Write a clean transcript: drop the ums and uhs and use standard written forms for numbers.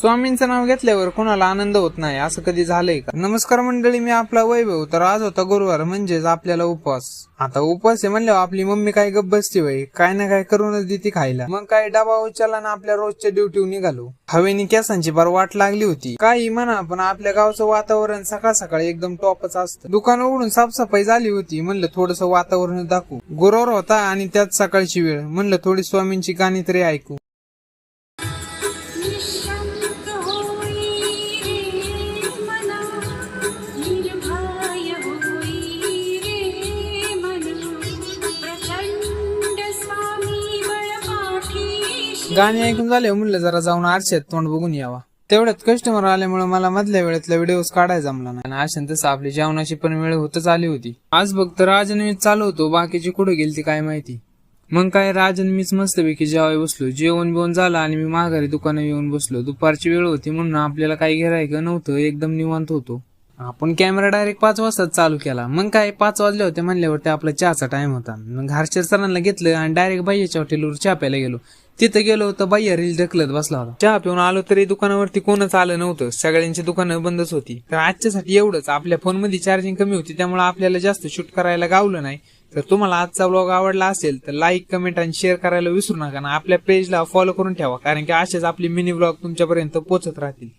स्वामींचं नाव घेतल्यावर कोणाला आनंद होत नाही असं कधी झालंय का? नमस्कार मंडळी, मी आपला वैभव. तर आज होता गुरुवार, म्हणजेच आपल्याला उपवास. आता उपवास आहे म्हणल्यावर आपली मम्मी काय गप्प बसती वय, काय ना काय करूनच देते खायला. मग काय डबा उचलला ना आपल्या रोजच्या ड्युटीवर निघालो. हवेनी केसांची बार वाट लागली होती. काही म्हणा, पण आपल्या गावचं वातावरण सकाळ सकाळी एकदम टॉपच असतं. दुकान उघडून साफसफाई झाली होती. म्हणलं थोडस वातावरण दाखवू. गुरुवार होता आणि त्यात सकाळची वेळ. म्हणलं थोडी स्वामींची गाणी तरी ऐकू. गाणी ऐकून झाले म्हणलं जरा जाऊन आरशात तोंड बघून यावा. तेवढ्यात कस्टमर आल्यामुळे मला मधल्या वेळेतला व्हिडिओ काढायला जमला नाही. आणि अशांत तसं आपली जेवणाची पण वेळ होतच आली होती. आज फक्त राजन चालू होतो, बाकीची कुठे गेली ती काय माहिती. मग काय राजन मीच मस्तपैकी जेवाय बसलो. जेवण बिवण झालं आणि मी माघारी दुकानात येऊन बसलो. दुपारची वेळ होती म्हणून आपल्याला काही गिऱ्हाईक नव्हतं, एकदम निवांत होतो. आपण कॅमेरा डायरेक्ट 5 वाजता चालू केला. मग काय 5 वाजले होते म्हणल्यावरती आपला चहाचा टाइम होता. मग हर्षद सरांना घेतलं आणि डायरेक्ट बाईच्या हॉटेलवर चहा प्यायला गेलो. तिथं गेलो तर बाई रील ढकलत बसला होता. चहा पिऊन आलो तरी दुकानावरती कोणच आलं नव्हतं. सगळ्यांची दुकानं बंदच होती. तर आजच्यासाठी एवढंच. आपल्या फोनमध्ये चार्जिंग कमी होती, त्यामुळे आपल्याला जास्त शूट करायला गावलं नाही. तर तुम्हाला आजचा व्लॉग आवडला असेल तर लाईक, कमेंट आणि शेअर करायला विसरू नका. आपल्या पेजला फॉलो करून ठेवा, कारण की असेच आपली मिनी व्लॉग तुमच्यापर्यंत पोहोचत राहतील.